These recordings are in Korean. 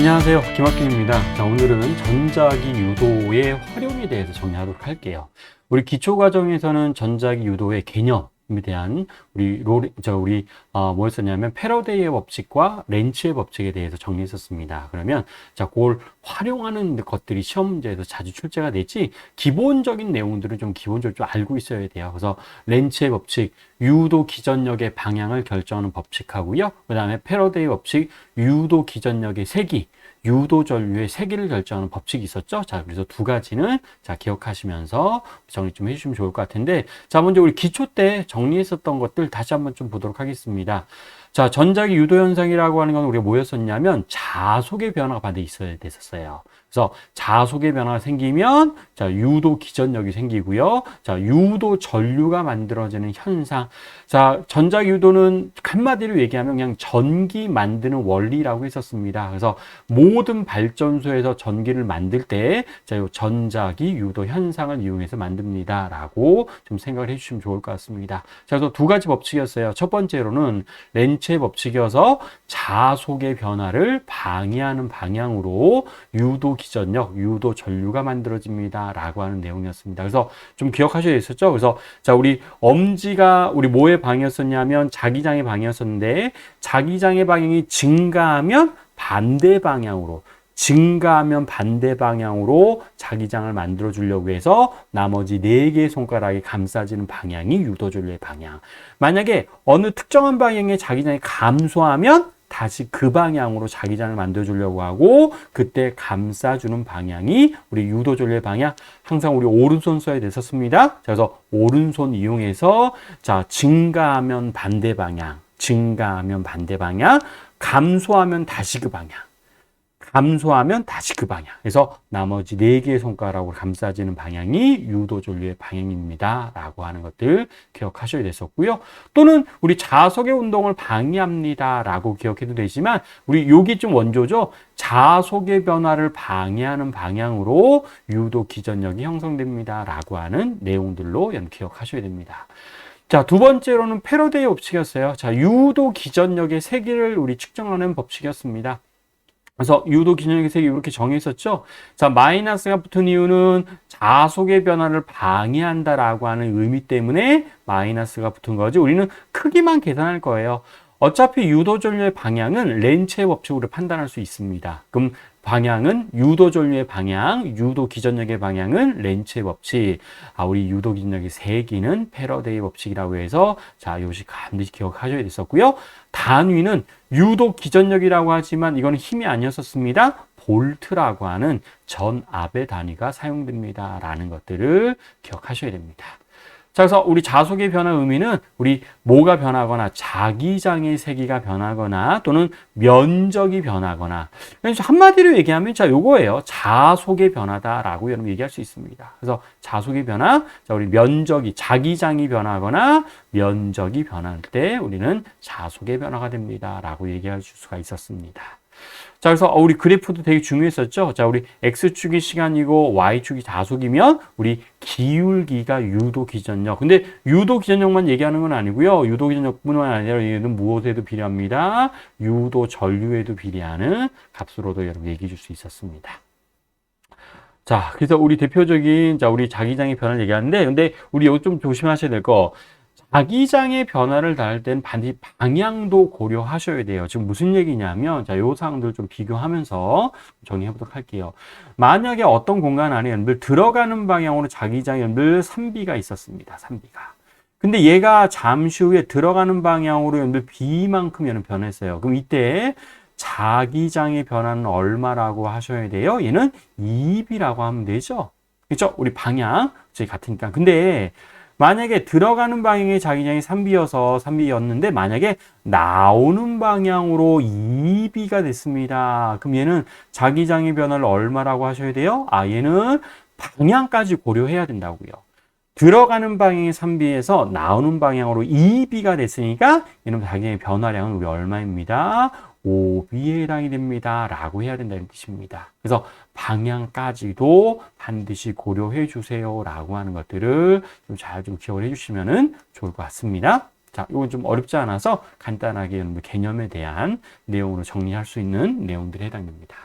안녕하세요. 김학균입니다. 자, 오늘은 전자기 유도의 활용에 대해서 정리하도록 할게요. 우리 기초과정에서는 전자기 유도의 개념에 대한 뭐였었냐면 패러데이의 법칙과 렌츠의 법칙에 대해서 정리했었습니다. 그러면 자, 그걸 활용하는 것들이 시험 문제에서 자주 출제가 되지 기본적인 내용들은 좀 기본적으로 좀 알고 있어야 돼요. 그래서 렌츠의 법칙, 유도 기전력의 방향을 결정하는 법칙하고요. 그 다음에 패러데이 법칙, 유도 기전력의 세기, 유도 전류의 세기를 결정하는 법칙이 있었죠. 자, 그래서 두 가지는 자, 기억하시면서 정리 좀 해주시면 좋을 것 같은데, 자, 먼저 우리 기초 때 정리했었던 것들 다시 한번 좀 보도록 하겠습니다. 자, 전자기 유도 현상이라고 하는 건 우리가 뭐였었냐면 자속의 변화가 반드시 있어야 됐었어요. 그래서 자속의 변화가 생기면 자, 유도 기전력이 생기고요. 자, 유도 전류가 만들어지는 현상. 자, 전자기 유도는 한마디로 얘기하면 그냥 전기 만드는 원리라고 했었습니다. 그래서 모든 발전소에서 전기를 만들 때 자, 요 전자기 유도 현상을 이용해서 만듭니다라고 좀 생각을 해주시면 좋을 것 같습니다. 자, 그래서 두 가지 법칙이었어요. 첫 번째로는 렌츠의 법칙이어서 자속의 변화를 방해하는 방향으로 유도 기전력, 유도 전류가 만들어집니다. 라고 하는 내용이었습니다. 그래서 좀 기억하셔야 됐었죠? 그래서 자, 우리 엄지가 우리 뭐의 방이었었냐면 자기장의 방이었었는데 자기장의 방향이 증가하면 반대 방향으로 증가하면 반대 방향으로 자기장을 만들어 주려고 해서 나머지 4개의 손가락이 감싸지는 방향이 유도전류의 방향. 만약에 어느 특정한 방향의 자기장이 감소하면 다시 그 방향으로 자기장을 만들어 주려고 하고 그때 감싸주는 방향이 우리 유도전류의 방향. 항상 우리 오른손 써야 됐었습니다. 그래서 오른손 이용해서 자, 증가하면 반대 방향, 증가하면 반대 방향, 감소하면 다시 그 방향. 감소하면 다시 그 방향. 그래서 나머지 4개의 손가락으로 감싸지는 방향이 유도전류의 방향입니다. 라고 하는 것들 기억하셔야 됐었고요. 또는 우리 자속의 운동을 방해합니다. 라고 기억해도 되지만 우리 여기 좀 원조죠. 자속의 변화를 방해하는 방향으로 유도 기전력이 형성됩니다. 라고 하는 내용들로 기억하셔야 됩니다. 자, 두 번째로는 패러데이 법칙이었어요. 자, 유도 기전력의 세기를 우리 측정하는 법칙이었습니다. 그래서 유도 기전력의 세기 이렇게 정했었죠. 자, 마이너스가 붙은 이유는 자속의 변화를 방해한다라고 하는 의미 때문에 마이너스가 붙은 거지. 우리는 크기만 계산할 거예요. 어차피 유도 전류의 방향은 렌츠의 법칙으로 판단할 수 있습니다. 그럼 방향은 유도 전류의 방향, 유도 기전력의 방향은 렌츠의 법칙. 우리 유도 기전력의 세기는 패러데이 법칙이라고 해서 자, 요식 반드시 기억하셔야 됐었고요. 단위는 유도 기전력이라고 하지만 이거는 힘이 아니었었습니다. 볼트라고 하는 전압의 단위가 사용됩니다. 라는 것들을 기억하셔야 됩니다. 자, 그래서 우리 자속의 변화 의미는 우리 뭐가 변하거나 자기장의 세기가 변하거나 또는 면적이 변하거나 그래서 한마디로 얘기하면 자, 요거예요. 자속의 변화다라고 여러분 얘기할 수 있습니다. 그래서 자속의 변화, 자, 우리 면적이 자기장이 변하거나 면적이 변할 때 우리는 자속의 변화가 됩니다라고 얘기할 수가 있었습니다. 자, 그래서 우리 그래프도 되게 중요했었죠. 자, 우리 X축이 시간이고 Y축이 자속이면 우리 기울기가 유도 기전력. 근데 유도 기전력만 얘기하는 건 아니고요. 유도 기전력뿐만 아니라 얘는 무엇에도 비례합니다. 유도 전류에도 비례하는 값으로도 여러분 얘기해 줄 수 있었습니다. 자, 그래서 우리 대표적인 자, 우리 자기장의 변화를 얘기하는데 근데 우리 여기 좀 조심하셔야 될 거. 자기장의 변화를 다할 때는 반드시 방향도 고려하셔야 돼요. 지금 무슨 얘기냐면, 자, 요 사항들 좀 비교하면서 정리해 보도록 할게요. 만약에 어떤 공간 안에 연필 들어가는 방향으로 자기장 연필 3B가 있었습니다. 3B가. 근데 얘가 잠시 후에 들어가는 방향으로 연필 B만큼 변했어요. 그럼 이때 자기장의 변화는 얼마라고 하셔야 돼요? 얘는 2B라고 하면 되죠. 그렇죠? 우리 방향, 저희 같으니까. 근데 만약에 들어가는 방향의 자기장이 3B여서 3B였는데 만약에 나오는 방향으로 2B가 됐습니다. 그럼 얘는 자기장의 변화를 얼마라고 하셔야 돼요? 얘는 방향까지 고려해야 된다고요. 들어가는 방향이 3B에서 나오는 방향으로 2B가 됐으니까 얘는 자기장의 변화량은 우리 얼마입니다? 5B에 해당이 됩니다. 라고 해야 된다는 뜻입니다. 그래서 방향까지도 반드시 고려해 주세요. 라고 하는 것들을 좀 잘 기억을 해 주시면 좋을 것 같습니다. 자, 이건 좀 어렵지 않아서 간단하게 개념에 대한 내용으로 정리할 수 있는 내용들에 해당됩니다.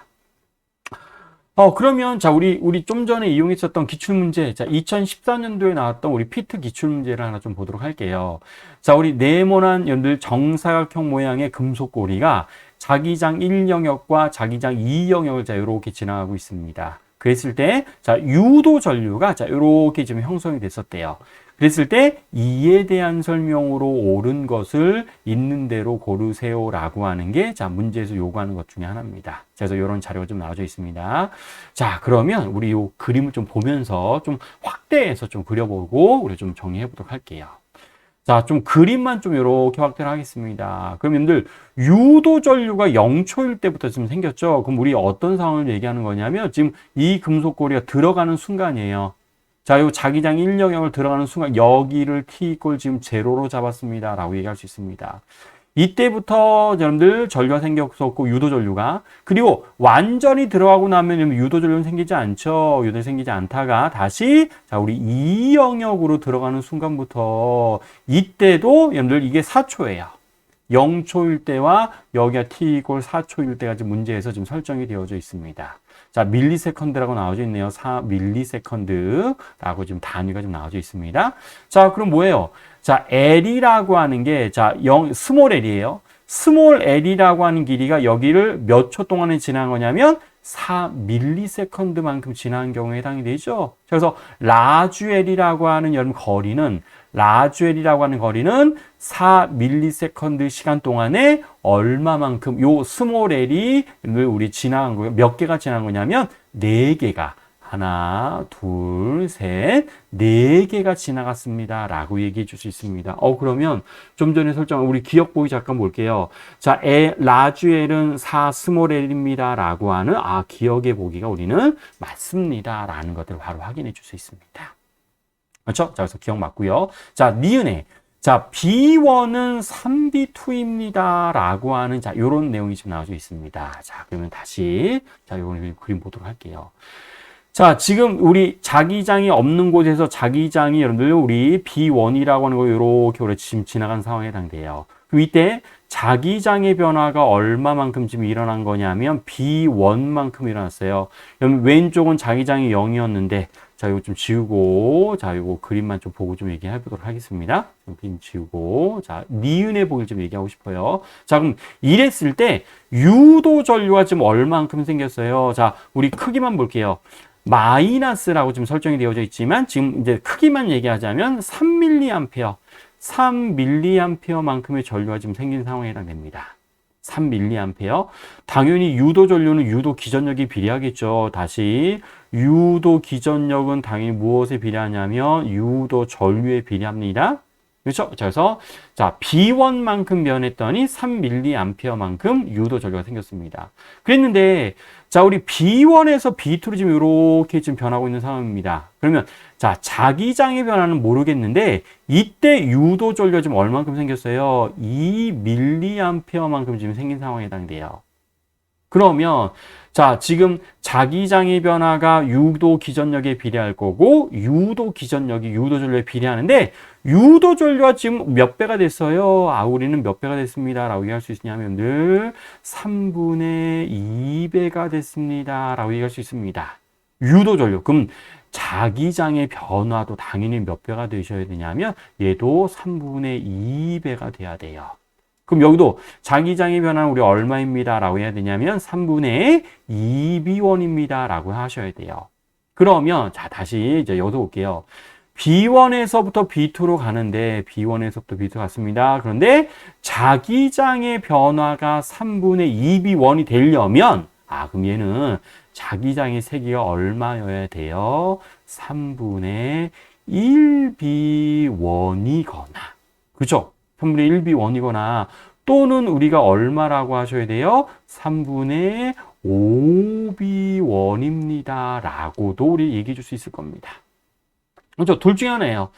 그러면, 자, 우리 좀 전에 이용했었던 기출문제, 자, 2014년도에 나왔던 우리 피트 기출문제를 하나 좀 보도록 할게요. 자, 우리 네모난 연들 정사각형 모양의 금속고리가 자기장 1영역과 자기장 2영역을 자, 이렇게 지나가고 있습니다. 그랬을 때, 자, 유도 전류가 자, 이렇게 좀 형성이 됐었대요. 그랬을 때 이에 대한 설명으로 옳은 것을 있는 대로 고르세요라고 하는 게 자, 문제에서 요구하는 것 중에 하나입니다. 그래서 이런 자료가 좀 나와져 있습니다. 자, 그러면 우리 요 그림을 좀 보면서 좀 확대해서 좀 그려보고 우리 좀 정리해 보도록 할게요. 자, 좀 그림만 좀 이렇게 확대를 하겠습니다. 그럼 여러분들 유도 전류가 0초일 때부터 지금 생겼죠? 그럼 우리 어떤 상황을 얘기하는 거냐면 지금 이 금속고리가 들어가는 순간이에요. 자, 요 자기장 1영역을 들어가는 순간 여기를 t = 지금 제로로 잡았습니다. 라고 얘기할 수 있습니다. 이때부터 여러분들 전류가 생겼었고 유도 전류가 그리고 완전히 들어가고 나면 유도 전류는 생기지 않죠. 유도 생기지 않다가 다시 자 우리 2영역으로 들어가는 순간부터 이때도 여러분들 이게 4초예요. 0초일 때와 여기가 t = 4초일 때가 지금 문제에서 지금 설정이 되어져 있습니다. 자, 밀리세컨드라고 나와져 있네요. 4밀리세컨드라고 지금 단위가 좀 나와져 있습니다. 자, 그럼 뭐예요? 자, L이라고 하는 게, 자, 스몰 L이에요. 스몰 L이라고 하는 길이가 여기를 몇 초 동안에 지난 거냐면 4밀리세컨드만큼 지난 경우에 해당이 되죠. 그래서 라주 L이라고 하는 여러분 거리는 4밀리세컨드 시간 동안에 얼마만큼 요 스몰 L이 우리 지나간 거예요. 몇 개가 지난 거냐면 4개가 하나, 둘, 셋, 4개가 지나갔습니다. 라고 얘기해 줄 수 있습니다. 그러면 좀 전에 설정한 우리 기억 보기 잠깐 볼게요. 자, 라주 L은 4 스몰 L입니다. 라고 하는, 기억의 보기가 우리는 맞습니다. 라는 것들을 바로 확인해 줄 수 있습니다. 그렇죠? 자, 그래서 기억 맞고요. 자, 니은에. 자, B1은 3B2입니다. 라고 하는, 자, 요런 내용이 지금 나와져 있습니다. 자, 그러면 다시, 자, 요런 그림 보도록 할게요. 자, 지금 우리 자기장이 없는 곳에서 자기장이 여러분들 우리 B1이라고 하는 거 요렇게 우리 지금 지나간 상황에 해당돼요. 그럼 이때 자기장의 변화가 얼마만큼 지금 일어난 거냐면 B1만큼 일어났어요. 그럼 왼쪽은 자기장이 0이었는데 자, 이거 좀 지우고, 자, 이거 그림만 좀 보고 좀 얘기해 보도록 하겠습니다. 그림 지우고, 자, 니은의 보기를 좀 얘기하고 싶어요. 자, 그럼 이랬을 때, 유도 전류가 지금 얼만큼 생겼어요? 자, 우리 크기만 볼게요. 마이너스라고 지금 설정이 되어져 있지만, 지금 이제 크기만 얘기하자면 3mA, 3mA만큼의 전류가 지금 생긴 상황에 해당됩니다. 3mA. 당연히 유도 전류는 유도 기전력이 비례하겠죠. 다시 유도 기전력은 당연히 무엇에 비례하냐면 유도 전류에 비례합니다. 그렇죠? 그래서 자, B1만큼 변했더니 3mA만큼 유도 전류가 생겼습니다. 그랬는데 자, 우리 B1에서 B2로 지금 이렇게 지금 변하고 있는 상황입니다. 그러면 자, 자기장의 변화는 모르겠는데 이때 유도 전류가 지금 얼만큼 생겼어요? 2mA만큼 지금 생긴 상황에 해당돼요. 그러면 자, 지금 자기장의 변화가 유도 기전력에 비례할 거고 유도 기전력이 유도 전류에 비례하는데 유도 전류가 지금 몇 배가 됐어요? 우리는 몇 배가 됐습니다. 라고 얘기할 수 있냐면 늘 3분의 2배가 됐습니다. 라고 얘기할 수 있습니다. 유도 전류. 그럼 자기장의 변화도 당연히 몇 배가 되셔야 되냐면 얘도 3분의 2배가 돼야 돼요. 그럼 여기도 자기장의 변화는 우리 얼마입니다. 라고 해야 되냐면 3분의 2B1입니다. 라고 하셔야 돼요. 그러면 자, 다시 이제 여기서 볼게요. B1에서부터 B2로 가는데 B1에서부터 B2 갔습니다. 그런데 자기장의 변화가 3분의 2B1이 되려면 그럼 얘는 자기장의 세기가 얼마여야 돼요? 3분의 1B1이거나 그죠? 3분의 1B1이거나 또는 우리가 얼마라고 하셔야 돼요? 3분의 5B1입니다. 라고도 우리 얘기해 줄 수 있을 겁니다. 그렇죠? 둘 중에 하나예요.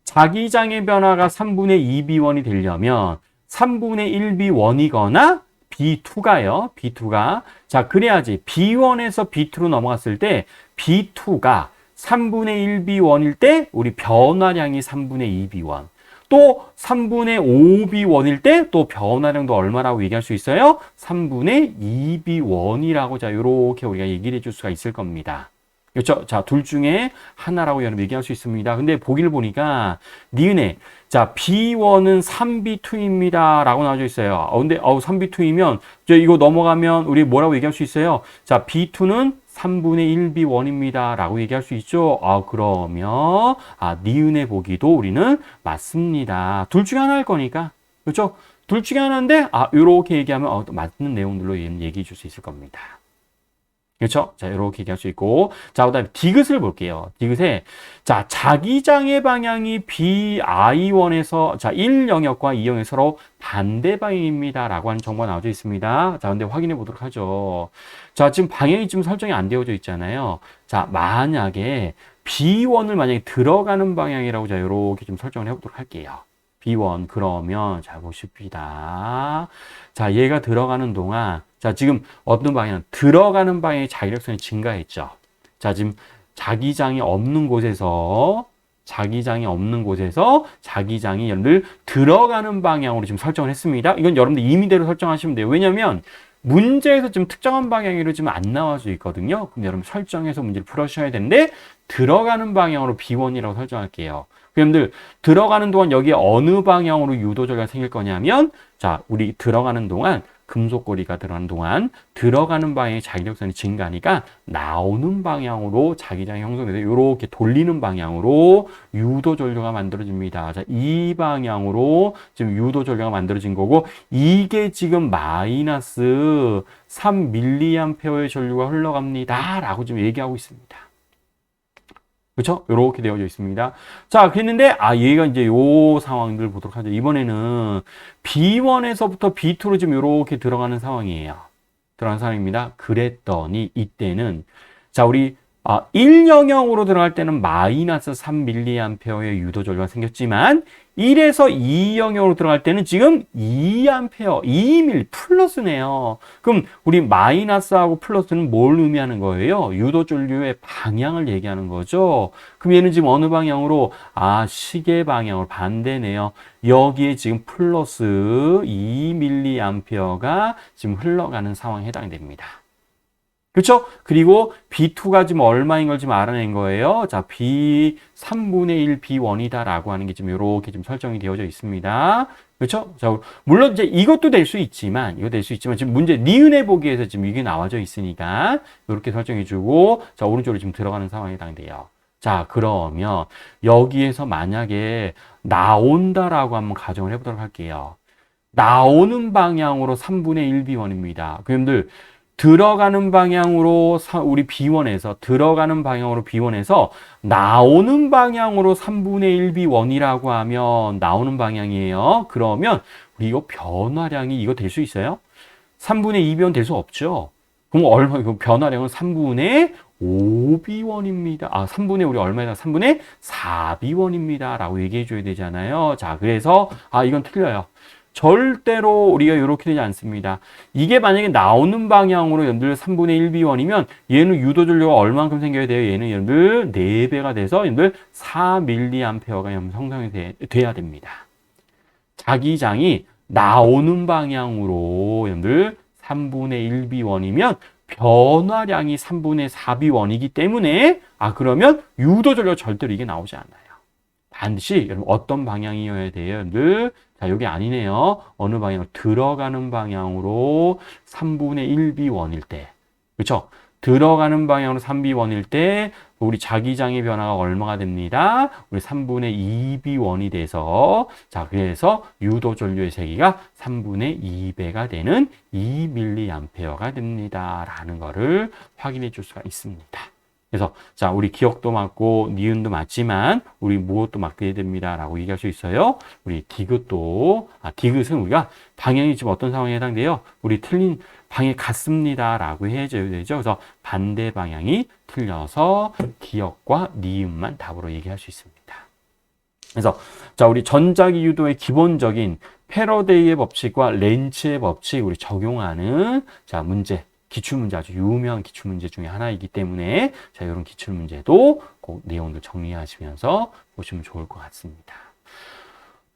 자기장의 변화가 3분의 2B1이 되려면 3분의 1B1이거나 B2가요. B2가. 자, 그래야지 B1에서 B2로 넘어갔을 때 B2가 3분의 1B1일 때 우리 변화량이 3분의 2B1. 또 3분의 5B1일 때 또 변화량도 얼마라고 얘기할 수 있어요? 3분의 2B1이라고 자, 요렇게 우리가 얘기를 해줄 수가 있을 겁니다. 그렇죠? 자, 둘 중에 하나라고 여러분 얘기할 수 있습니다. 근데 보기를 보니까 니은에 자, B1은 3B2입니다. 라고 나와져 있어요. 근데 3B2이면 이거 넘어가면 우리 뭐라고 얘기할 수 있어요? 자, B2는 3분의 1B1입니다. 라고 얘기할 수 있죠? 그러면 니은의 보기도 우리는 맞습니다. 둘 중에 하나일 거니까. 그렇죠? 둘 중에 하나인데 요렇게 얘기하면 맞는 내용들로 얘기해 줄 수 있을 겁니다. 그렇죠? 자, 이렇게 얘기할 수 있고. 자, 그 다음에 디귿을 볼게요. 디귿에, 자, 자기장의 방향이 BI1에서, 자, 1영역과 2영역 서로 반대 방향입니다. 라고 하는 정보가 나와져 있습니다. 자, 근데 확인해 보도록 하죠. 자, 지금 방향이 지금 설정이 안 되어져 있잖아요. 자, 만약에 B1을 만약에 들어가는 방향이라고 자, 이렇게 좀 설정을 해 보도록 할게요. B1, 그러면, 자, 보십니다. 자, 얘가 들어가는 동안, 자, 지금 어떤 방향? 들어가는 방향의 자기력선이 증가했죠. 자, 지금 자기장이 없는 곳에서 자기장이 여러분들 들어가는 방향으로 지금 설정을 했습니다. 이건 여러분들 임의대로 설정하시면 돼요. 왜냐면 문제에서 좀 특정한 방향으로 지금 안 나와져 있거든요. 그럼 여러분 설정해서 문제를 풀어주셔야 되는데 들어가는 방향으로 B1이라고 설정할게요. 여러분들 들어가는 동안 여기에 어느 방향으로 유도절가 생길 거냐면 자, 우리 들어가는 동안 금속고리가 들어가는 동안 들어가는 방향의 자기력선이 증가하니까 나오는 방향으로 자기장이 형성돼서 이렇게 돌리는 방향으로 유도전류가 만들어집니다. 자, 이 방향으로 지금 유도전류가 만들어진 거고 이게 지금 마이너스 3mA의 전류가 흘러갑니다. 라고 지금 얘기하고 있습니다. 그렇죠? 이렇게 되어져 있습니다. 자, 그랬는데 얘가 이제 요 상황들 보도록 하죠. 이번에는 B1에서부터 B2로 지금 이렇게 들어가는 상황이에요. 들어가는 상황입니다. 그랬더니 이때는 자, 우리 1영역으로 들어갈 때는 마이너스 3mA의 유도전류가 생겼지만 1에서 2영역으로 들어갈 때는 지금 2A, 2mA 플러스네요. 그럼 우리 마이너스하고 플러스는 뭘 의미하는 거예요? 유도전류의 방향을 얘기하는 거죠. 그럼 얘는 지금 어느 방향으로? 시계 방향으로 반대네요. 여기에 지금 플러스 2mA가 지금 흘러가는 상황에 해당됩니다. 그렇죠? 그리고 B2가 지금 얼마인 걸 지금 알아낸 거예요. 자, B 3분의 1 B1이다라고 하는 게 지금 이렇게 좀 설정이 되어져 있습니다. 그렇죠? 자, 물론 이제 이것도 될 수 있지만, 지금 문제 니은의 보기에서 지금 이게 나와져 있으니까 이렇게 설정해주고, 자, 오른쪽으로 지금 들어가는 상황에 해당돼요. 자, 그러면 여기에서 만약에 나온다라고 한번 가정을 해보도록 할게요. 나오는 방향으로 3분의 1 B1입니다. 그럼들 들어가는 방향으로 우리 B1에서 들어가는 방향으로 B1에서 나오는 방향으로 3분의 1B1이라고 하면 나오는 방향이에요. 그러면 우리 이거 변화량이 이거 될 수 있어요? 3분의 2B1 될 수 없죠. 그럼 변화량은 3분의 5B1입니다. 3분의 우리 얼마이다? 3분의 4B1입니다. 라고 얘기해 줘야 되잖아요. 자, 그래서 이건 틀려요. 절대로 우리가 이렇게 되지 않습니다. 이게 만약에 나오는 방향으로 여러분들 3분의 1B1이면 얘는 유도전류가 얼만큼 생겨야 돼요? 얘는 여러분들 4배가 돼서 여러분들 4mA가 형성이 돼야 됩니다. 자기장이 나오는 방향으로 여러분들 3분의 1B1이면 변화량이 3분의 4B1이기 때문에 그러면 유도전류가 절대로 이게 나오지 않아요. 반드시 여러분 어떤 방향이어야 돼요? 여러분들 자, 여기 아니네요. 어느 방향으로? 들어가는 방향으로 3분의 1B1일 때. 그렇죠? 들어가는 방향으로 3B1일 때 우리 자기장의 변화가 얼마가 됩니다? 우리 3분의 2B1이 돼서 자, 그래서 유도 전류의 세기가 3분의 2배가 되는 2mA가 됩니다. 라는 거를 확인해 줄 수가 있습니다. 그래서 자, 우리 기억도 맞고 니은도 맞지만 우리 무엇도 맞게 됩니다 라고 얘기할 수 있어요. 우리 디귿도 디귿은 우리가 방향이 지금 어떤 상황에 해당돼요? 우리 틀린 방향이 같습니다 라고 해줘야 되죠. 그래서 반대 방향이 틀려서 기억과 니은만 답으로 얘기할 수 있습니다. 그래서 자, 우리 전자기 유도의 기본적인 패러데이의 법칙과 렌츠의 법칙 우리 적용하는 자, 문제 기출문제 아주 유명한 기출문제 중에 하나이기 때문에 자, 이런 기출문제도 꼭 내용들 정리하시면서 보시면 좋을 것 같습니다.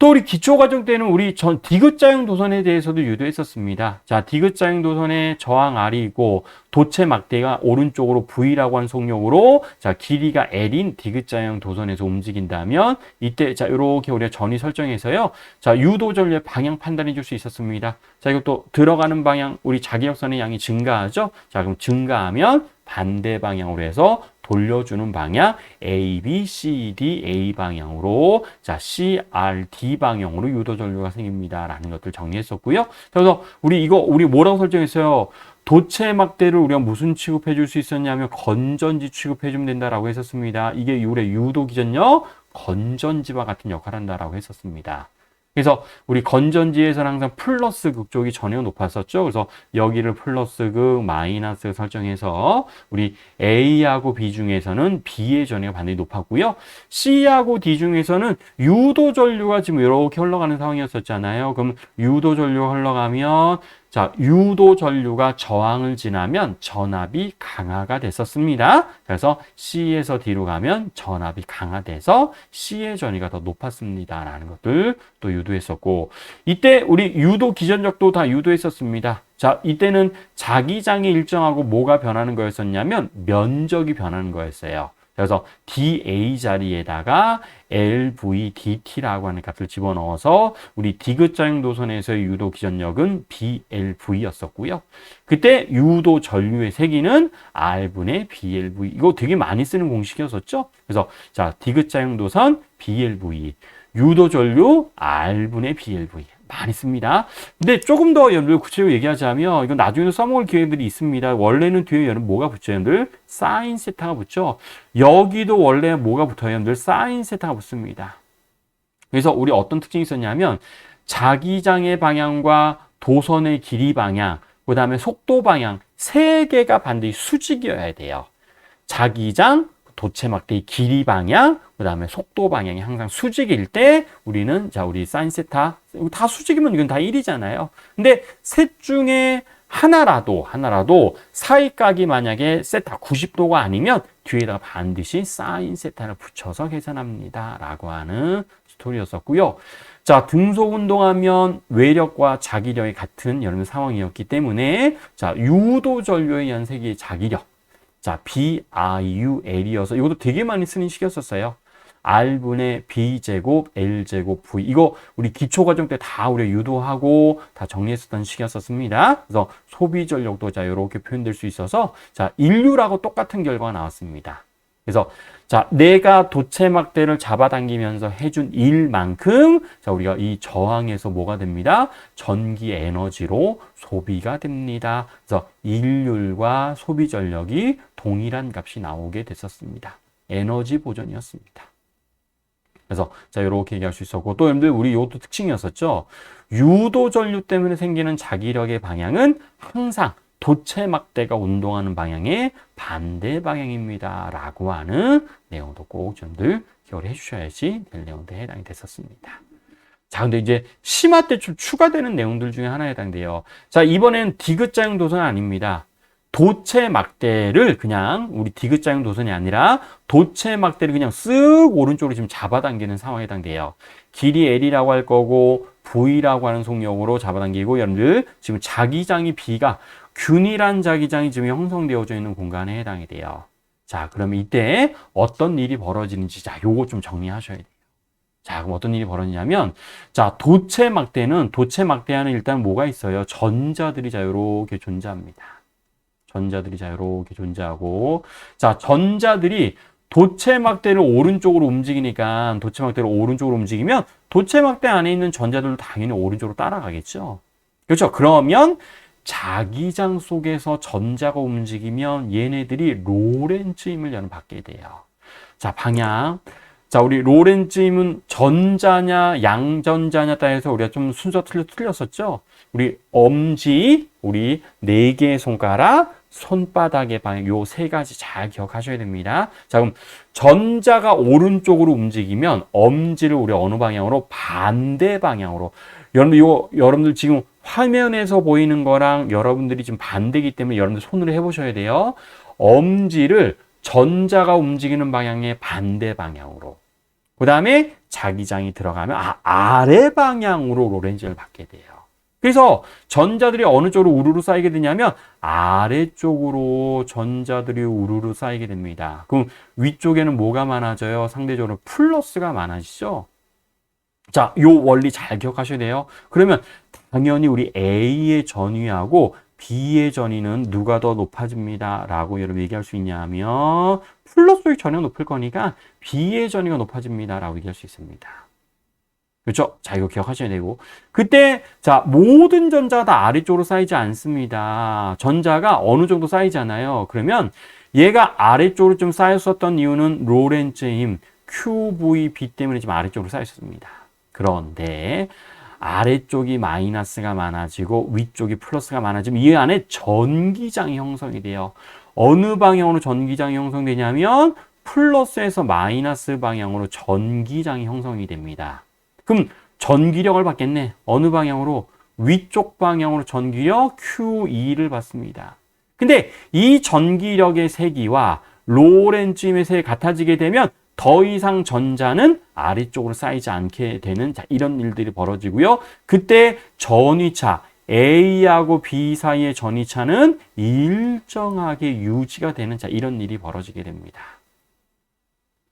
또 우리 기초과정 때는 우리 디귿자형 도선에 대해서도 유도했었습니다. 자, 디귿자형 도선의 저항 R이고 도체 막대가 오른쪽으로 V라고 하는 속력으로 자, 길이가 L인 디귿자형 도선에서 움직인다면 이때 자, 이렇게 우리가 전위 설정해서요. 자, 유도 전류의 방향 판단해 줄 수 있었습니다. 자, 이것도 들어가는 방향 우리 자기역선의 양이 증가하죠. 자, 그럼 증가하면 반대 방향으로 해서 돌려주는 방향 A, B, C, D, A 방향으로 자 C, R, D 방향으로 유도 전류가 생깁니다. 라는 것들 정리했었고요. 그래서 우리 뭐라고 설정했어요? 도체 막대를 우리가 무슨 취급해 줄 수 있었냐면 건전지 취급해 주면 된다라고 했었습니다. 이게 우리 유도 기전력 건전지와 같은 역할을 한다라고 했었습니다. 그래서 우리 건전지에서는 항상 플러스 극 쪽이 전해가 높았었죠. 그래서 여기를 플러스 극, 마이너스 설정해서 우리 A하고 B 중에서는 B의 전해가 반드시 높았고요. C하고 D 중에서는 유도 전류가 지금 이렇게 흘러가는 상황이었었잖아요. 그럼 유도 전류가 흘러가면 자, 유도 전류가 저항을 지나면 전압이 강화가 됐었습니다. 그래서 C에서 D로 가면 전압이 강화돼서 C의 전위가 더 높았습니다. 라는 것들 또 유도했었고, 이때 우리 유도 기전력도 다 유도했었습니다. 자, 이때는 자기장이 일정하고 뭐가 변하는 거였었냐면 면적이 변하는 거였어요. 그래서 dA 자리에다가 LVDT라고 하는 값을 집어넣어서 우리 디귿자형 도선에서의 유도 기전력은 BLV였었고요. 그때 유도 전류의 세기는 R분의 BLV. 이거 되게 많이 쓰는 공식이었었죠. 그래서 자, 디귿자형 도선 BLV, 유도 전류 R분의 BLV. 많이 씁니다. 근데 조금 더 여러분들 구체적으로 얘기하자면 이건 나중에도 써먹을 기회들이 있습니다. 원래는 뒤에 여러분 뭐가 붙죠? 여러분들 사인 세타가 붙죠. 여기도 원래 뭐가 붙어요? 여러분들 사인 세타가 붙습니다. 그래서 우리 어떤 특징이 있었냐면 자기장의 방향과 도선의 길이 방향, 그 다음에 속도 방향 세 개가 반드시 수직이어야 돼요. 자기장, 도체 막대의 길이 방향, 그 다음에 속도 방향이 항상 수직일 때 우리는 자, 우리 사인 세타 다 수직이면 이건 다 1이잖아요. 근데 셋 중에 하나라도 사이각이 만약에 세타 90도가 아니면 뒤에다가 반드시 사인 세타를 붙여서 계산합니다. 라고 하는 스토리였었고요. 자, 등속 운동하면 외력과 자기력이 같은 여러분 상황이었기 때문에 자, 유도 전류에 의한 세기의 자기력. 자, BIUL이어서 이것도 되게 많이 쓰는 식이었었어요. R분의 B제곱, L제곱, V. 이거 우리 기초과정 때 다 우리 유도하고 다 정리했었던 식이었었습니다. 그래서 소비전력도 자, 이렇게 표현될 수 있어서 자, 인류라고 똑같은 결과가 나왔습니다. 그래서 자, 내가 도체 막대를 잡아당기면서 해준 일만큼 자, 우리가 이 저항에서 뭐가 됩니다? 전기 에너지로 소비가 됩니다. 그래서 일률과 소비 전력이 동일한 값이 나오게 됐었습니다. 에너지 보존이었습니다. 그래서 자, 이렇게 얘기할 수 있었고, 또 여러분들 우리 이것도 특징이었었죠. 유도 전류 때문에 생기는 자기력의 방향은 항상 도체 막대가 운동하는 방향의 반대 방향입니다. 라고 하는 내용도 꼭 여러분들 기억을 해주셔야지 될 내용들에 해당이 됐었습니다. 자, 근데 이제 심화 때 좀 추가되는 내용들 중에 하나에 해당돼요. 자, 이번엔 디귿자형 도선 아닙니다. 도체 막대를 그냥 우리 디귿자형 도선이 아니라 도체 막대를 그냥 쓱 오른쪽으로 지금 잡아당기는 상황에 해당돼요. 길이 L이라고 할 거고 V라고 하는 속력으로 잡아당기고 여러분들 지금 자기장이 B가 균일한 자기장이 지금 형성되어져 있는 공간에 해당이 돼요. 자, 그러면 이때 어떤 일이 벌어지는지 자, 요거 좀 정리하셔야 돼요. 자, 그럼 어떤 일이 벌어지냐면 자, 도체 막대는 도체 막대 안에 일단 뭐가 있어요? 전자들이 자, 요렇게 존재합니다. 전자들이 자, 요렇게 존재하고 자, 전자들이 도체 막대를 오른쪽으로 움직이니까 도체 막대를 오른쪽으로 움직이면 도체 막대 안에 있는 전자들도 당연히 오른쪽으로 따라가겠죠. 그렇죠? 그러면 자기장 속에서 전자가 움직이면 얘네들이 로렌츠 힘을 받게 돼요. 자, 방향. 자, 우리 로렌츠 힘은 전자냐 양전자냐 따라서 우리가 좀 순서 틀렸었죠. 우리 엄지, 우리 4개의 손가락, 손바닥의 방향 요 3가지 잘 기억하셔야 됩니다. 자, 그럼 전자가 오른쪽으로 움직이면 엄지를 우리 어느 방향으로? 반대 방향으로. 여러분들 지금 화면에서 보이는 거랑 여러분들이 지금 반대이기 때문에 여러분들 손으로 해보셔야 돼요. 엄지를 전자가 움직이는 방향의 반대 방향으로. 그 그 다음에 자기장이 들어가면 아래 방향으로 로렌츠를 받게 돼요. 그래서 전자들이 어느 쪽으로 우르르 쌓이게 되냐면 아래쪽으로 전자들이 우르르 쌓이게 됩니다. 그럼 위쪽에는 뭐가 많아져요? 상대적으로 플러스가 많아지죠. 자, 요 원리 잘 기억하셔야 돼요. 그러면 당연히 우리 A의 전위하고 B의 전위는 누가 더 높아집니다. 라고 여러분 얘기할 수 있냐면 플러스의 전위가 높을 거니까 B의 전위가 높아집니다. 라고 얘기할 수 있습니다. 그렇죠? 자, 이거 기억하셔야 되고. 그때, 자, 모든 전자가 다 아래쪽으로 쌓이지 않습니다. 전자가 어느 정도 쌓이잖아요. 그러면 얘가 아래쪽으로 좀 쌓였었던 이유는 로렌츠의 힘, QVB 때문에 지금 아래쪽으로 쌓였습니다. 그런데 아래쪽이 마이너스가 많아지고 위쪽이 플러스가 많아지면 이 안에 전기장이 형성이 돼요. 어느 방향으로 전기장이 형성되냐면 플러스에서 마이너스 방향으로 전기장이 형성이 됩니다. 그럼 전기력을 받겠네. 어느 방향으로? 위쪽 방향으로 전기력 Q2를 받습니다. 근데 이 전기력의 세기와 로렌츠 힘의 세기 같아지게 되면 더 이상 전자는 아래쪽으로 쌓이지 않게 되는 이런 일들이 벌어지고요. 그때 전위차, A하고 B 사이의 전위차는 일정하게 유지가 되는 이런 일이 벌어지게 됩니다.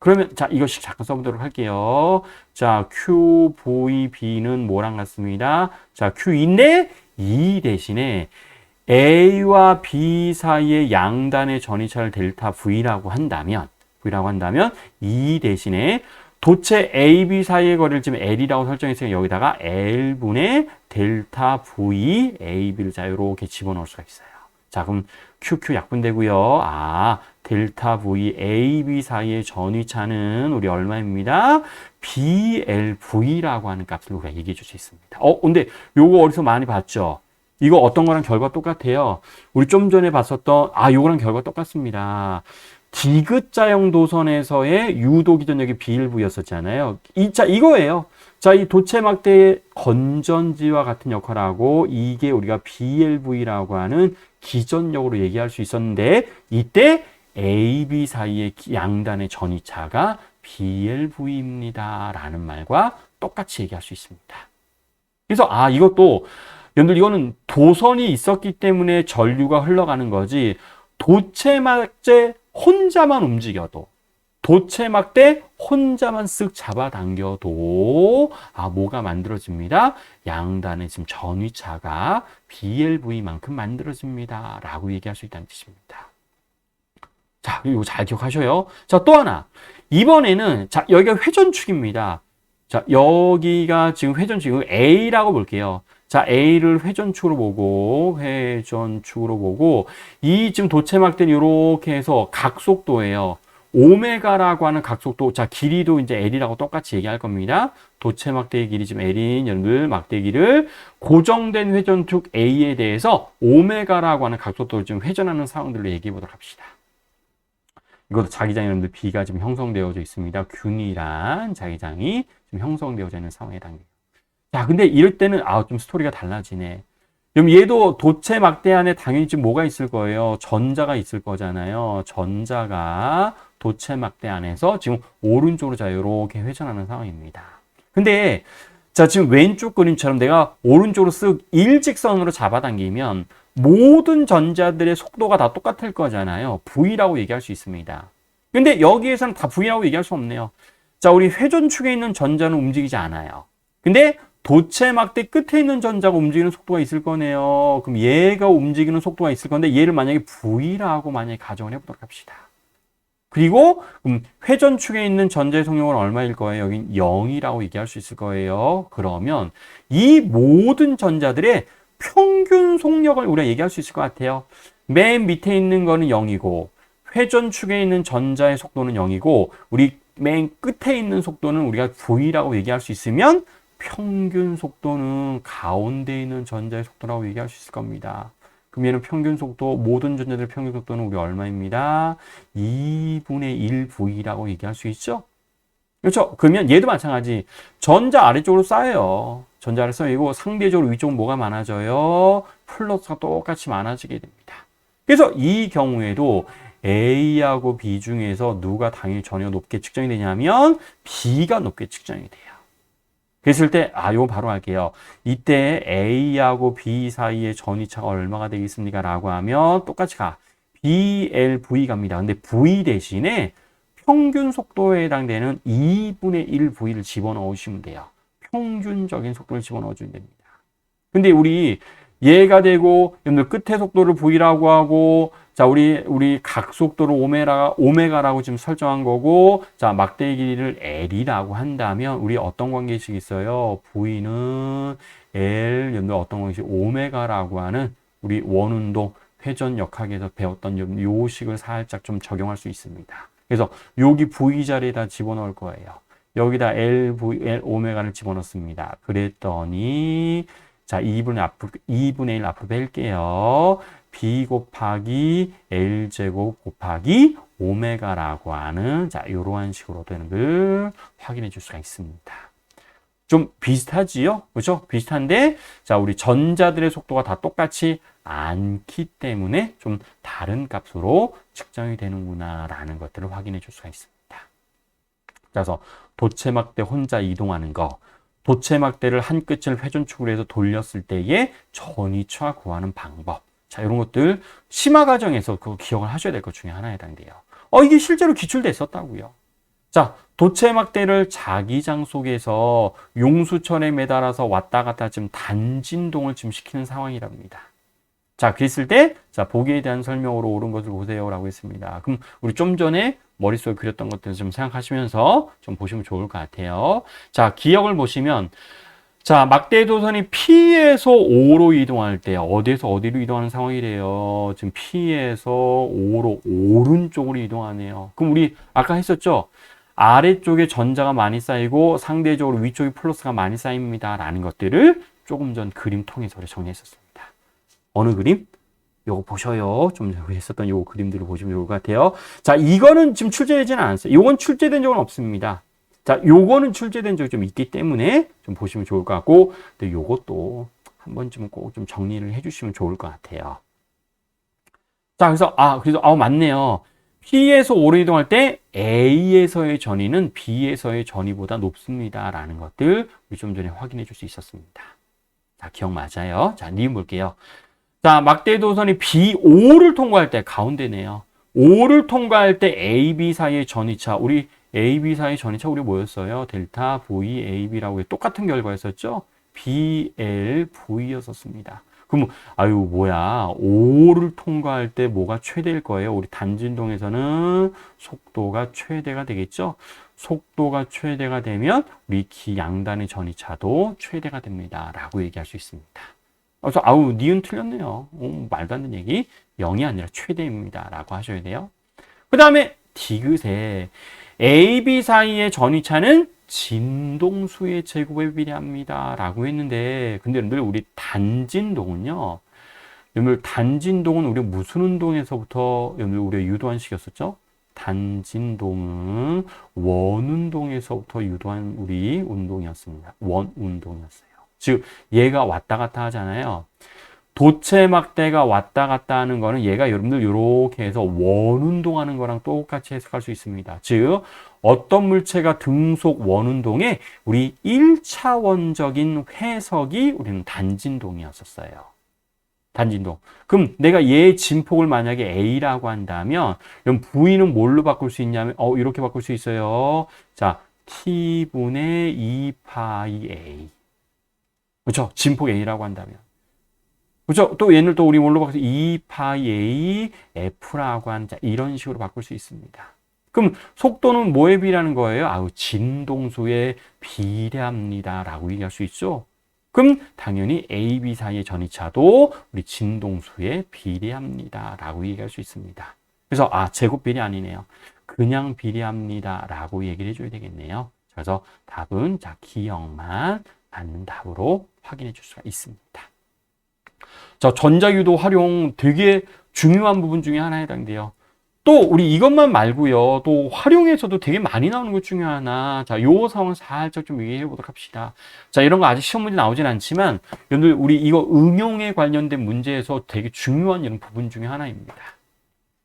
그러면 자 이것씩 잠깐 써보도록 할게요. 자 QVB는 뭐랑 같습니다. 자 Q인데 이 대신에 A와 B 사이의 양단의 전위차를 델타 V라고 한다면 이 대신에 도체 A, B 사이의 거리를 지금 L이라고 설정했으니까 여기다가 L분의 델타 V, A, B를 자 이렇게 집어넣을 수가 있어요. 자 그럼 QQ 약분되고요. 델타 V, A, B 사이의 전위차는 우리 얼마입니다? BLV라고 하는 값을 우리가 얘기해 줄 수 있습니다. 근데 요거 어디서 많이 봤죠? 이거 어떤 거랑 결과 똑같아요. 우리 좀 전에 봤었던, 요거랑 결과 똑같습니다. 디귿자형 도선에서의 유도 기전력이 BLV였었잖아요. 이거예요. 자, 이 도체막대의 건전지와 같은 역할을 하고, 이게 우리가 BLV라고 하는 기전력으로 얘기할 수 있었는데, 이때 A, B 사이의 양단의 전위차가 BLV입니다. 라는 말과 똑같이 얘기할 수 있습니다. 그래서, 이것도, 여러분들 이거는 도선이 있었기 때문에 전류가 흘러가는 거지, 도체막대 혼자만 움직여도, 도체막대 혼자만 쓱 잡아당겨도 뭐가 만들어집니다. 양단의 지금 전위차가 BLV만큼 만들어집니다. 라고 얘기할 수 있다는 뜻입니다. 자, 이거 잘 기억하셔요. 자, 또 하나. 이번에는 자, 여기가 회전축입니다. 자, 여기가 지금 회전축, A라고 볼게요. 자, A를 회전축으로 보고, 이 지금 도체막대는 이렇게 해서 각속도예요. 오메가라고 하는 각속도, 자, 길이도 이제 L이라고 똑같이 얘기할 겁니다. 도체막대의 길이 지금 L인 여러분들 막대 길이를 고정된 회전축 A에 대해서 오메가라고 하는 각속도를 지금 회전하는 상황들로 얘기해 보도록 합시다. 이것도 자기장이 여러분들 B가 지금 형성되어져 있습니다. 균일한 자기장이 지금 형성되어져 있는 상황에 해당돼요. 자, 근데 이럴 때는 좀 스토리가 달라지네. 그럼 얘도 도체 막대 안에 당연히 지금 뭐가 있을 거예요? 전자가 있을 거잖아요. 전자가 도체 막대 안에서 지금 오른쪽으로 자 이렇게 회전하는 상황입니다. 근데 자 지금 왼쪽 그림처럼 내가 오른쪽으로 쓱 일직선으로 잡아당기면 모든 전자들의 속도가 다 똑같을 거잖아요. V라고 얘기할 수 있습니다. 근데 여기에서는 다 V라고 얘기할 수 없네요. 자, 우리 회전축에 있는 전자는 움직이지 않아요. 근데 도체 막대 끝에 있는 전자가 움직이는 속도가 있을 거네요. 그럼 얘가 움직이는 속도가 있을 건데 얘를 만약에 V라고 만약에 가정을 해보도록 합시다. 그리고 회전축에 있는 전자의 속력은 얼마일 거예요? 여긴 0이라고 얘기할 수 있을 거예요. 그러면 이 모든 전자들의 평균 속력을 우리가 얘기할 수 있을 것 같아요. 맨 밑에 있는 거는 0이고 회전축에 있는 전자의 속도는 0이고 우리 맨 끝에 있는 속도는 우리가 V라고 얘기할 수 있으면 평균 속도는 가운데 있는 전자의 속도라고 얘기할 수 있을 겁니다. 그럼 얘는 평균 속도, 모든 전자들의 평균 속도는 우리 얼마입니다? 2분의 1V라고 얘기할 수 있죠? 그렇죠? 그러면 얘도 마찬가지. 전자 아래쪽으로 쌓여요. 전자 아래 쌓이고 상대적으로 위쪽은 뭐가 많아져요? 플러스가 똑같이 많아지게 됩니다. 그래서 이 경우에도 A하고 B 중에서 누가 당연히 전위가 높게 측정이 되냐면 B가 높게 측정이 돼요. 그랬을 때, 요거 바로 할게요. 이때 A하고 B 사이의 전위차가 얼마가 되겠습니까? 라고 하면 똑같이 가. BLV 갑니다. 근데 V 대신에 평균 속도에 해당되는 2분의 1 V를 집어넣으시면 돼요. 평균적인 속도를 집어넣어주면 됩니다. 근데 우리 얘가 되고, 여러분들 끝에 속도를 V라고 하고, 자, 우리 각 속도를 오메가라고 지금 설정한 거고, 자, 막대의 길이를 L이라고 한다면, 우리 어떤 관계식 있어요? V는 L, 여러분들 어떤 관계식? 오메가라고 하는 우리 원운동, 회전 역학에서 배웠던 요 식을 살짝 좀 적용할 수 있습니다. 그래서 여기 V 자리에다 집어넣을 거예요. 여기다 L 오메가를 집어넣습니다. 그랬더니, 자, 2분의 1 앞으로 뺄게요. B 곱하기 L제곱 곱하기 오메가라고 하는, 자, 이러한 식으로 되는 걸 확인해 줄 수가 있습니다. 좀 비슷하지요? 그렇죠? 비슷한데, 자, 우리 전자들의 속도가 다 똑같이 않기 때문에 좀 다른 값으로 측정이 되는구나 라는 것들을 확인해 줄 수가 있습니다. 그래서 도체막대 혼자 이동하는 거, 도체막대를 한 끝을 회전축으로 해서 돌렸을 때의 전위차 구하는 방법. 자, 이런 것들 심화 과정에서 그거 기억을 하셔야 될 것 중에 하나에 해당돼요. 이게 실제로 기출됐었다고요. 자, 도체막대를 자기장 속에서 용수천에 매달아서 왔다 갔다 지금 단진동을 지금 시키는 상황이랍니다. 자, 그랬을 때, 자, 보기에 대한 설명으로 옳은 것을 보세요라고 했습니다. 그럼 우리 좀 전에 머릿속에 그렸던 것들 좀 생각하시면서 좀 보시면 좋을 것 같아요. 자, 기억을 보시면, 자, 막대 도선이 P에서 O로 이동할 때 어디에서 어디로 이동하는 상황이래요. 지금 P에서 O로 오른쪽으로 이동하네요. 그럼 우리 아까 했었죠? 아래쪽에 전자가 많이 쌓이고 상대적으로 위쪽에 플러스가 많이 쌓입니다. 라는 것들을 조금 전 그림 통해서 정리했었습니다. 어느 그림? 요거 보셔요. 좀 전에 했었던 요 그림들을 보시면 좋을 것 같아요. 자, 이거는 지금 출제되지는 않았어요. 요건 출제된 적은 없습니다. 자, 요거는 출제된 적이 좀 있기 때문에 좀 보시면 좋을 것 같고, 근데 요것도 한 번쯤은 꼭 좀 정리를 해주시면 좋을 것 같아요. 자, 그래서, 맞네요. P에서 O로 이동할 때 A에서의 전위는 B에서의 전위보다 높습니다. 라는 것들 우리 좀 전에 확인해 줄 수 있었습니다. 자, 기억 맞아요. 자, 니은 볼게요. 자, 막대 도선이 B5를 통과할 때 가운데네요. 5를 통과할 때 AB 사이의 전위차, 우리 AB 사이의 전위차 우리 뭐였어요? 델타 V AB라고 똑같은 결과였었죠? BLV였었습니다. 그럼 뭐야? 5를 통과할 때 뭐가 최대일 거예요? 우리 단진동에서는 속도가 최대가 되겠죠? 속도가 최대가 되면 우리 양단의 전위차도 최대가 됩니다. 라고 얘기할 수 있습니다. 그래서 니은 틀렸네요. 말도 안 되는 얘기. 0이 아니라 최대입니다. 라고 하셔야 돼요. 그 다음에 디귿에 AB 사이의 전위차는 진동수의 제곱에 비례합니다. 라고 했는데, 근데 여러분들 우리 단진동은요. 여러분들 단진동은 우리 무슨 운동에서부터 여러분들 우리가 유도한 식이었었죠? 단진동은 원운동에서부터 유도한 우리 운동이었습니다. 원운동이었어요. 즉 얘가 왔다 갔다 하잖아요. 도체막대가 왔다 갔다 하는 거는 얘가 여러분들 이렇게 해서 원운동하는 거랑 똑같이 해석할 수 있습니다. 즉 어떤 물체가 등속 원운동에 우리 1차원적인 해석이 우리는 단진동이었었어요. 단진동. 그럼 내가 얘의 진폭을 만약에 A라고 한다면 그럼 V는 뭘로 바꿀 수 있냐면 이렇게 바꿀 수 있어요. 자, T분의 2파이 A. 그렇죠? 진폭 A라고 한다면. 그렇죠? 또 얘를 또 우리 뭘로 바꿔서 2파이 A F라고 하는 자, 이런 식으로 바꿀 수 있습니다. 그럼 속도는 뭐에 비례하는 거예요? 진동수에 비례합니다. 라고 얘기할 수 있죠? 그럼 당연히 A, B 사이의 전위차도 우리 진동수에 비례합니다. 라고 얘기할 수 있습니다. 그래서 제곱 비례 아니네요. 그냥 비례합니다. 라고 얘기를 해줘야 되겠네요. 그래서 답은 자 기억만 맞는 답으로 확인해 줄 수가 있습니다. 자, 전자유도 활용 되게 중요한 부분 중에 하나에 해당돼요. 또 우리 이것만 말고요. 또 활용에서도 되게 많이 나오는 것 중에 하나. 자, 요 상황 살짝 좀 얘기해 보도록 합시다. 자, 이런 거 아직 시험 문제 나오진 않지만 여러분들 우리 이거 응용에 관련된 문제에서 되게 중요한 이런 부분 중에 하나입니다.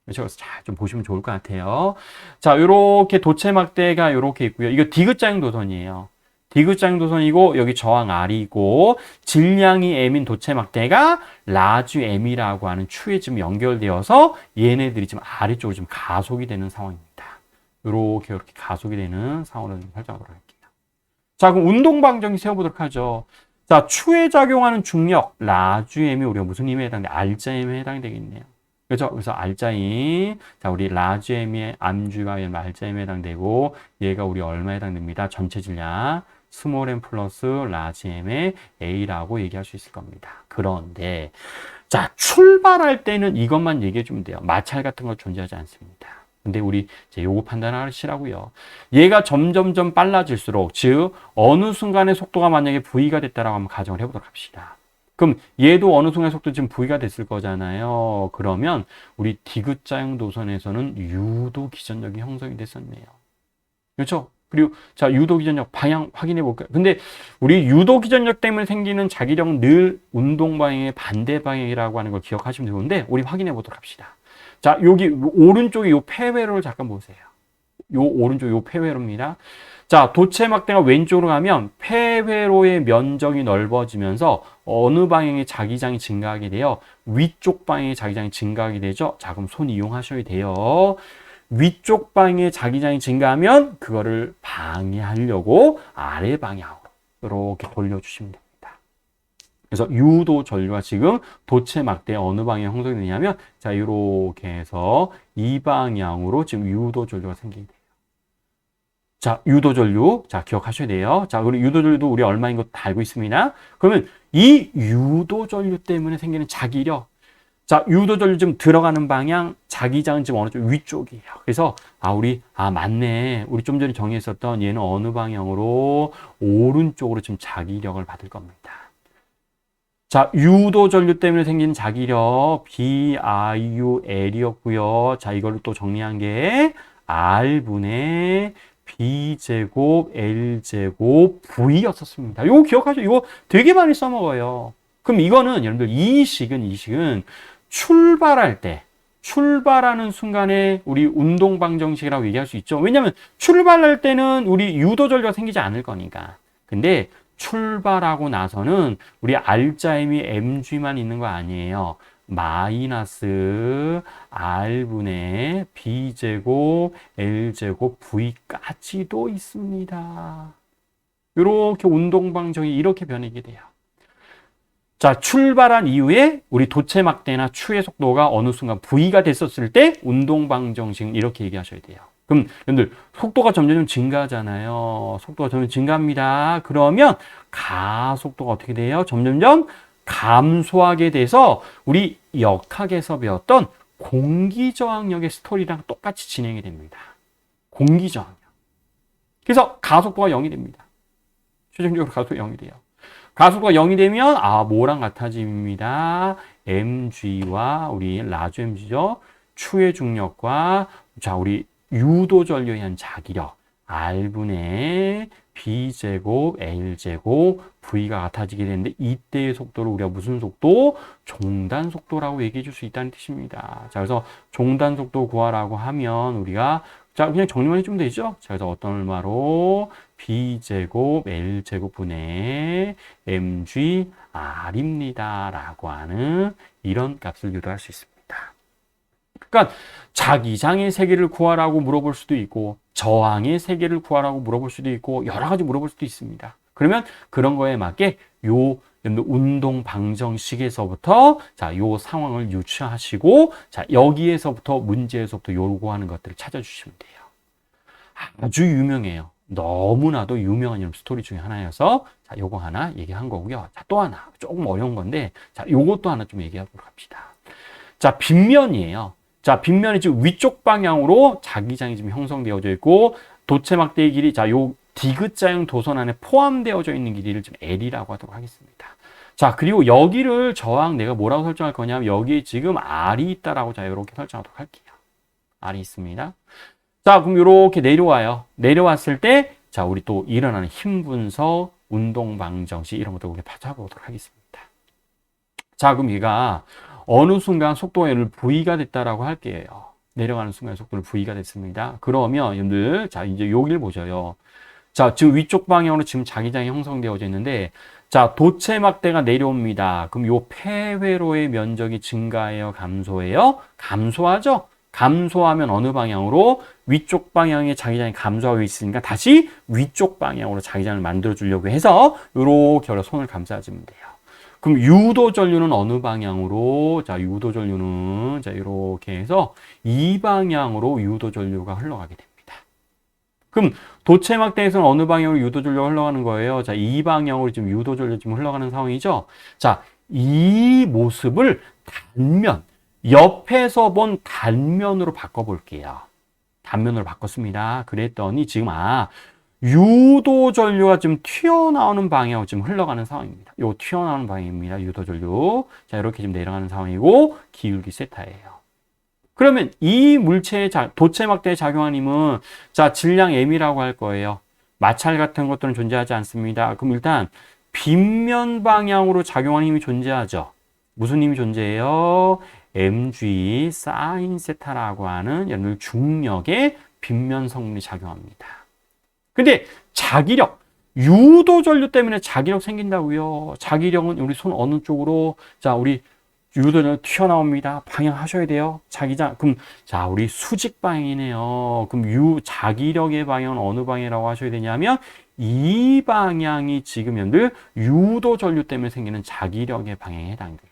그래서 잘 좀 보시면 좋을 것 같아요. 자, 요렇게 도체막대가 요렇게 있고요. 이거 디귿자형 도선이에요. 디귿자형 도선이고 여기 저항 R이고 질량이 M인 도체막대가 라지 M이라고 하는 추에 지금 연결되어서 얘네들이 지금 아래쪽으로 지금 가속이 되는 상황입니다. 요렇게 가속이 되는 상황을 좀 설정하도록 할게요. 자, 그럼 운동 방정식 세워보도록 하죠. 자, 추에 작용하는 중력 라지 M이 우리가 무슨 힘에 해당돼? R자 M에 해당이 되겠네요. 그렇죠? 그래서 R자인, 자, 우리 라지 M의 암주가 R자 M에 해당되고, 얘가 우리 얼마에 해당됩니다? 전체 질량, 스몰 M 플러스 라지 M의 A라고 얘기할 수 있을 겁니다. 그런데, 자, 출발할 때는 이것만 얘기해 주면 돼요. 마찰 같은 거 존재하지 않습니다. 근데 우리 이제 요거 판단하시라고요. 얘가 점점점 빨라질수록, 즉, 어느 순간에 속도가 만약에 V가 됐다라고 한번 가정을 해보도록 합시다. 그럼 얘도 어느 순간 속도 지금 V가 됐을 거잖아요. 그러면 우리 디귿자형 도선에서는 유도 기전력이 형성이 됐었네요. 그렇죠? 그리고 자, 유도 기전력 방향 확인해 볼까요? 근데 우리 유도 기전력 때문에 생기는 자기력은 늘 운동 방향의 반대 방향이라고 하는 걸 기억하시면 되는데 우리 확인해 보도록 합시다. 자, 여기 오른쪽에 요 폐회로를 잠깐 보세요. 요 오른쪽 요 폐회로입니다. 자, 도체막대가 왼쪽으로 가면 폐회로의 면적이 넓어지면서 어느 방향의 자기장이 증가하게 돼요? 위쪽 방향의 자기장이 증가하게 되죠? 자, 그럼 손 이용하셔야 돼요. 위쪽 방향의 자기장이 증가하면 그거를 방해하려고 아래 방향으로 이렇게 돌려주시면 됩니다. 그래서 유도 전류가 지금 도체막대에 어느 방향에 형성이 되냐면 자, 이렇게 해서 이 방향으로 지금 유도 전류가 생기게 돼요. 자, 유도전류. 자, 기억하셔야 돼요. 자, 그리고 유도전류도 우리 얼마인 거 다 알고 있습니다. 그러면 이 유도전류 때문에 생기는 자기력. 자, 유도전류 지금 들어가는 방향, 자기장은 지금 어느 쪽? 위쪽이에요. 그래서, 맞네. 우리 좀 전에 정의했었던 얘는 어느 방향으로? 오른쪽으로 지금 자기력을 받을 겁니다. 자, 유도전류 때문에 생긴 자기력, BRUL이었고요. 자, 이걸로 또 정리한 게 R분의 B제곱, L제곱, V였었습니다. 이거 기억하죠? 이거 되게 많이 써먹어요. 그럼 이거는 여러분들 이 식은 출발하는 순간에 우리 운동방정식이라고 얘기할 수 있죠. 왜냐하면 출발할 때는 우리 유도전류가 생기지 않을 거니까. 근데 출발하고 나서는 우리 R자임이 mg만 있는 거 아니에요. 마이너스 R분의 B제곱, L제곱, V까지도 있습니다. 이렇게 운동방정이 이렇게 변하게 돼요. 자, 출발한 이후에 우리 도체막대나 추의 속도가 어느 순간 V가 됐었을 때 운동방정식 이렇게 얘기하셔야 돼요. 그럼 여러분들 속도가 점점 증가하잖아요. 속도가 점점 증가합니다. 그러면 가속도가 어떻게 돼요? 점점점 감소하게 돼서 우리 역학에서 배웠던 공기저항력의 스토리랑 똑같이 진행이 됩니다. 공기저항력. 그래서 가속도가 0이 됩니다. 최종적으로 가속도가 0이 돼요. 가속도가 0이 되면 뭐랑 같아집니다. mg와 우리 라지 mg죠. 추의 중력과 자, 우리 유도전류에 의한 자기력 R분의 B제곱, L제곱, V가 같아지게 되는데 이때의 속도를 우리가 무슨 속도? 종단 속도라고 얘기해 줄 수 있다는 뜻입니다. 자, 그래서 종단 속도 구하라고 하면 우리가 자, 그냥 정리만 해주면 되죠? 자, 그래서 어떤 얼마로? B제곱, L제곱 분의 mg R입니다. 라고 하는 이런 값을 유도할 수 있습니다. 그러니까 자기장의 세계를 구하라고 물어볼 수도 있고 저항의 세계를 구하라고 물어볼 수도 있고 여러 가지 물어볼 수도 있습니다. 그러면 그런 거에 맞게 요 운동 방정식에서부터 자, 요 상황을 유추하시고 자, 여기에서부터 문제에서부터 요구하는 것들을 찾아주시면 돼요. 아주 유명해요. 너무나도 유명한 스토리 중에 하나여서 자, 요거 하나 얘기한 거고요. 자, 또 하나 조금 어려운 건데 자, 요것도 하나 좀 얘기하도록 합시다. 자, 빗면이에요. 자, 빗면이 지금 위쪽 방향으로 자기장이 지금 형성되어져 있고 도체막대의 길이 자, 요 디귿자형 도선 안에 포함되어져 있는 길이를 지금 L이라고 하도록 하겠습니다. 자, 그리고 여기를 저항 내가 뭐라고 설정할 거냐면 여기에 지금 R이 있다라고 자, 이렇게 설정하도록 할게요. R이 있습니다. 자, 그럼 이렇게 내려와요. 내려왔을 때 자, 우리 또 일어나는 힘 분석, 운동 방정식 이런 것들 우리 찾아보도록 하겠습니다. 자, 그럼 얘가 어느 순간 속도가 얘를 V가 됐다라고 할게요. 내려가는 순간 속도는 V가 됐습니다. 그러면 여러분들 자 이제 여기를 보셔요. 자 지금 위쪽 방향으로 지금 자기장이 형성되어져 있는데 자 도체 막대가 내려옵니다. 그럼 요 폐회로의 면적이 증가해요, 감소해요? 감소하죠? 감소하면 어느 방향으로? 위쪽 방향에 자기장이 감소하고 있으니까 다시 위쪽 방향으로 자기장을 만들어 주려고 해서 요렇게 손을 감싸주면 돼요. 그럼 유도 전류는 어느 방향으로? 자, 유도 전류는 자, 이렇게 해서 이 방향으로 유도 전류가 흘러가게 됩니다. 그럼 도체 막대에서는 어느 방향으로 유도 전류가 흘러가는 거예요? 자, 이 방향으로 지금 유도 전류 지금 흘러가는 상황이죠. 자, 이 모습을 단면, 옆에서 본 단면으로 바꿔 볼게요. 단면으로 바꿨습니다. 그랬더니 지금 유도 전류가 지금 튀어나오는 방향으로 지금 흘러가는 상황입니다. 요 튀어나오는 방향입니다. 유도 전류. 자, 이렇게 지금 내려가는 상황이고 기울기 세타예요. 그러면 이 물체의 도체 막대에 작용하는 힘은 자, 질량 m이라고 할 거예요. 마찰 같은 것들은 존재하지 않습니다. 그럼 일단 빗면 방향으로 작용하는 힘이 존재하죠. 무슨 힘이 존재해요? mg 사인 세타라고 하는 여러분 중력의 빗면 성분이 작용합니다. 근데 자기력, 유도 전류 때문에 자기력 생긴다고요. 자기력은 우리 손 어느 쪽으로? 자, 우리 유도 전류 튀어나옵니다. 방향 하셔야 돼요. 자기장. 그럼 자, 우리 수직 방향이네요. 그럼 자기력의 방향은 어느 방향이라고 하셔야 되냐면 이 방향이 지금 여러분들 유도 전류 때문에 생기는 자기력의 방향에 해당돼요.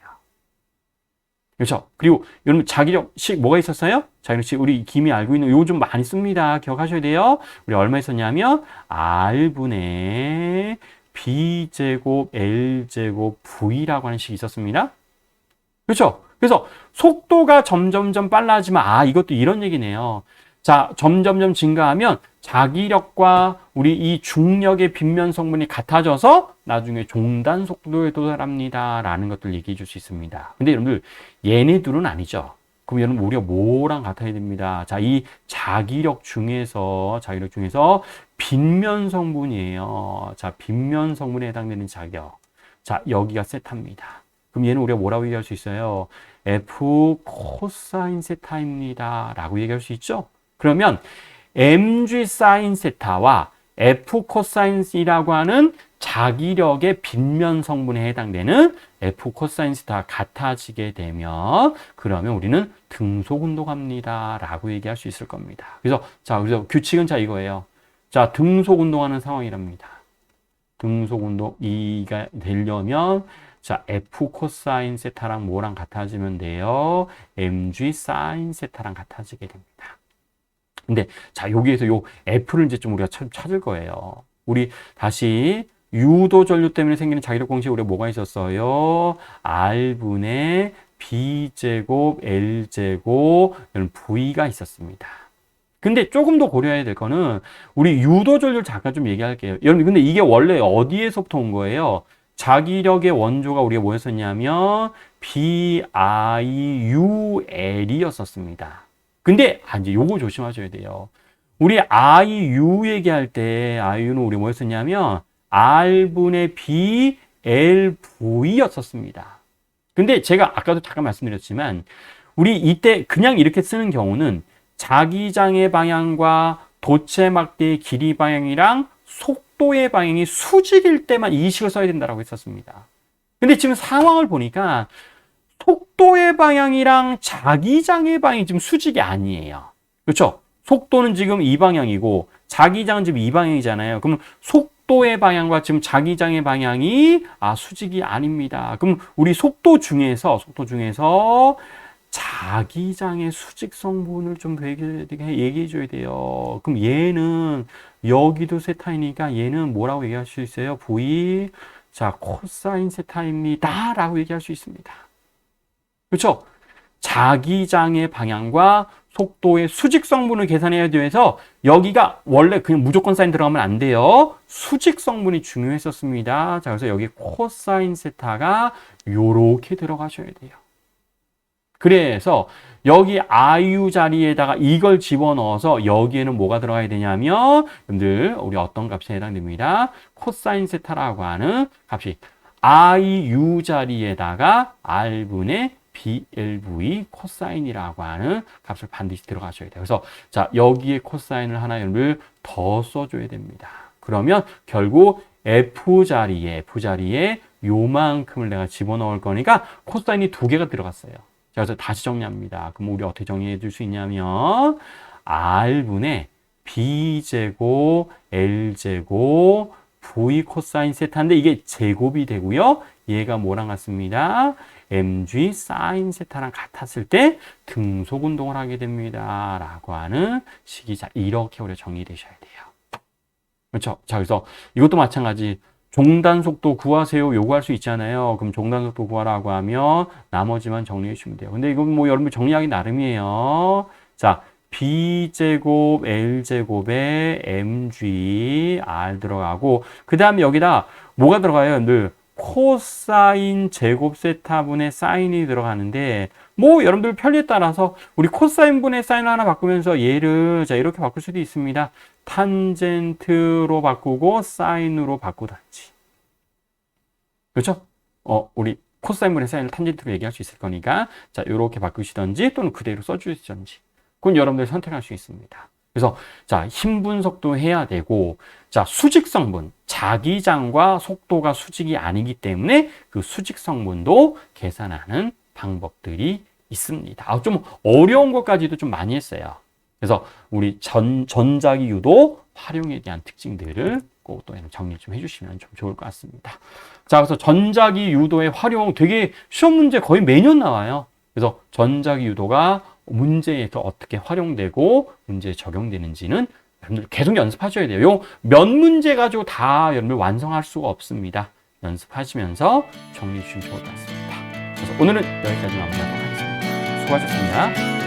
그렇죠? 그리고 여러분 자기력식 뭐가 있었어요? 자기력식 우리 김이 알고 있는 요즘 많이 씁니다. 기억하셔야 돼요. 우리 얼마 있었냐면 R분의 B제곱 L제곱 V라고 하는 식이 있었습니다. 그렇죠? 그래서 속도가 점점점 빨라지면 이것도 이런 얘기네요. 자, 점점점 증가하면 자기력과 우리 이 중력의 빗면 성분이 같아져서 나중에 종단 속도에 도달합니다. 라는 것들 얘기해 줄 수 있습니다. 근데 여러분들 얘네들은 아니죠. 그럼 여러분 우리가 뭐랑 같아야 됩니다. 자, 이 자기력 중에서 빗면 성분이에요. 자, 빗면 성분에 해당되는 자기력. 자, 여기가 세타입니다. 그럼 얘는 우리가 뭐라고 얘기할 수 있어요? F 코사인 세타입니다. 라고 얘기할 수 있죠? 그러면 mg 사인 세타와 f 코사인이라고 하는 자기력의 빗면 성분에 해당되는 f 코사인 세타가 같아지게 되면 그러면 우리는 등속 운동합니다. 라고 얘기할 수 있을 겁니다. 그래서 규칙은 이거예요. 자, 등속 운동하는 상황이랍니다. 등속 운동 2가 되려면 자, f 코사인 세타랑 뭐랑 같아지면 돼요? mg 사인 세타랑 같아지게 됩니다. 근데 자, 여기에서 요 F를 이제 좀 우리가 찾을 거예요. 우리 다시 유도 전류 때문에 생기는 자기력 공식에 우리가 뭐가 있었어요? R분의 B제곱 L제곱 이런 V가 있었습니다. 근데 조금 더 고려해야 될 거는 우리 유도 전류를 잠깐 좀 얘기할게요. 여러분 근데 이게 원래 어디에서부터 온 거예요? 자기력의 원조가 우리가 뭐였었냐면 BIUL이었었습니다. 근데 이제 요거 조심하셔야 돼요. 우리 IU 얘기할 때 IU는 우리 뭐였었냐면 R분의 B, LV였었습니다. 근데 제가 아까도 잠깐 말씀드렸지만 우리 이때 그냥 이렇게 쓰는 경우는 자기장의 방향과 도체 막대의 길이 방향이랑 속도의 방향이 수직일 때만 이 식을 써야 된다고 했었습니다. 근데 지금 상황을 보니까 속도의 방향이랑 자기장의 방향이 지금 수직이 아니에요. 그렇죠? 속도는 지금 이 방향이고 자기장은 지금 이 방향이잖아요. 그럼 속도의 방향과 지금 자기장의 방향이 수직이 아닙니다. 그럼 우리 속도 중에서 자기장의 수직 성분을 좀 얘기해 줘야 돼요. 그럼 얘는 여기도 세타이니까 얘는 뭐라고 얘기할 수 있어요? V 자 코사인 세타입니다. 라고 얘기할 수 있습니다. 그렇죠? 자기장의 방향과 속도의 수직 성분을 계산해야 돼서 여기가 원래 그냥 무조건 사인 들어가면 안 돼요. 수직 성분이 중요했었습니다. 자, 그래서 여기 코사인 세타가 요렇게 들어가셔야 돼요. 그래서 여기 IU 자리에다가 이걸 집어넣어서 여기에는 뭐가 들어가야 되냐면 여러분들 우리 어떤 값에 해당됩니다. 코사인 세타라고 하는 값이 IU 자리에다가 R분의 BLV 코사인이라고 하는 값을 반드시 들어가셔야 돼요. 그래서 자, 여기에 코사인을 하나 여러분들 더 써줘야 됩니다. 그러면 결국 F자리에 요만큼을 내가 집어넣을 거니까 코사인이 2개가 들어갔어요. 자, 그래서 다시 정리합니다. 그럼 우리 어떻게 정리해 줄 수 있냐면 R분의 B제곱 L제곱 V 코사인 세타인데 이게 제곱이 되고요. 얘가 뭐랑 같습니다? mg 사인 세타랑 같았을 때 등속 운동을 하게 됩니다. 라고 하는 식이 자, 이렇게 우리가 정리되셔야 돼요. 그렇죠? 자, 그래서 이것도 마찬가지. 종단 속도 구하세요. 요구할 수 있잖아요. 그럼 종단 속도 구하라고 하면 나머지만 정리해 주시면 돼요. 근데 이건 뭐 여러분 정리하기 나름이에요. 자, B제곱 L제곱에 mg r 들어가고 그 다음에 여기다 뭐가 들어가요? 여러분들 코사인 제곱 세타분의 사인이 들어가는데 뭐 여러분들 편리에 따라서 우리 코사인분의 사인을 하나 바꾸면서 얘를 자 이렇게 바꿀 수도 있습니다. 탄젠트로 바꾸고 사인으로 바꾸든지. 그렇죠? 우리 코사인분의 사인을 탄젠트로 얘기할 수 있을 거니까 자 이렇게 바꾸시던지 또는 그대로 써주시던지 그건 여러분들 선택할 수 있습니다. 그래서 자 힘 분석도 해야 되고 자 수직 성분 자기장과 속도가 수직이 아니기 때문에 그 수직 성분도 계산하는 방법들이 있습니다. 좀 어려운 것까지도 좀 많이 했어요. 그래서 우리 전자기 유도 활용에 대한 특징들을 꼭 또 정리 좀 해주시면 좀 좋을 것 같습니다. 자 그래서 전자기 유도의 활용 되게 시험 문제 거의 매년 나와요. 그래서 전자기 유도가 문제에서 어떻게 활용되고 문제에 적용되는지는 여러분들 계속 연습하셔야 돼요. 요 몇 문제 가지고 다 여러분들 완성할 수가 없습니다. 연습하시면서 정리해 주시면 좋을 것 같습니다. 그래서 오늘은 여기까지 마무리하도록 하겠습니다. 수고하셨습니다.